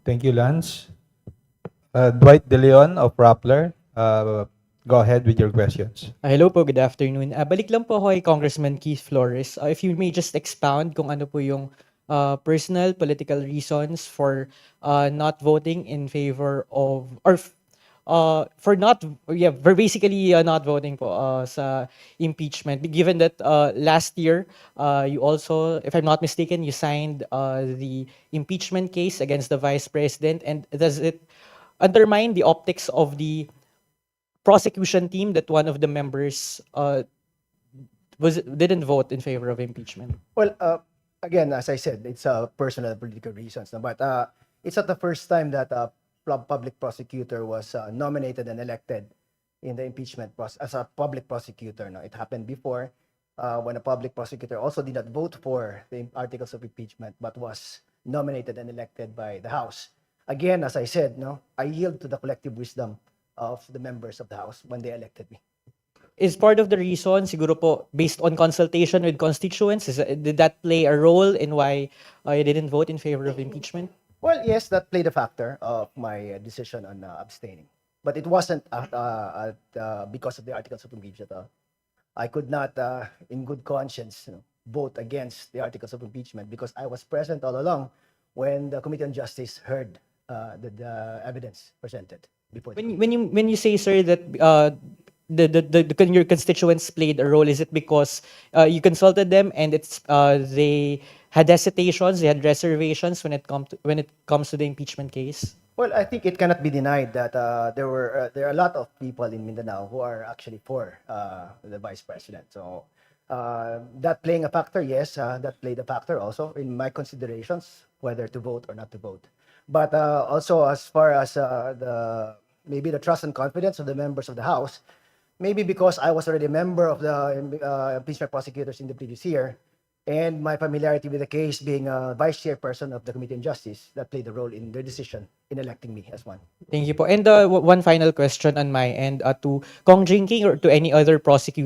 Thank you, Lance. Dwight De Leon of Rappler, go ahead with your questions. Hello po, good afternoon. Balik lang po ako kay Congressman Keith Flores. If you may just expound kung ano po yung personal political reasons for not voting in favor of, or for not, yeah, for basically not voting po sa impeachment. Given that last year, you also, if I'm not mistaken, you signed the impeachment case against the Vice President, and does it undermine the optics of the prosecution team that one of the members didn't vote in favor of impeachment? Well, again, as I said, it's personal political reasons. No? But it's not the first time that a public prosecutor was nominated and elected in the impeachment process as a public prosecutor. No? It happened before when a public prosecutor also did not vote for the articles of impeachment but was nominated and elected by the House. Again, as I said, no, I yield to the collective wisdom of the members of the House when they elected me. Is part of the reason, siguro po, based on consultation with constituents, did that play a role in why you didn't vote in favor of impeachment? Well, yes, that played a factor of my decision on abstaining. But it wasn't because of the articles of impeachment. I could not, in good conscience, vote against the articles of impeachment because I was present all along when the Committee on Justice heard the evidence presented before. When you say, sir, that your constituents played a role, is it because you consulted them and they had hesitations, they had reservations when it comes to the impeachment case? Well, I think it cannot be denied that there are a lot of people in Mindanao who are actually for the vice president. So that playing a factor, yes, that played a factor also in my considerations whether to vote or not to vote. But also as far as maybe the trust and confidence of the members of the House, maybe because I was already a member of the impeachment prosecutors in the previous year, and my familiarity with the case being a vice chairperson of the Committee on Justice, that played a role in their decision in electing me as one. Thank you po. And one final question on my end to Kong Jinking or to any other prosecutor.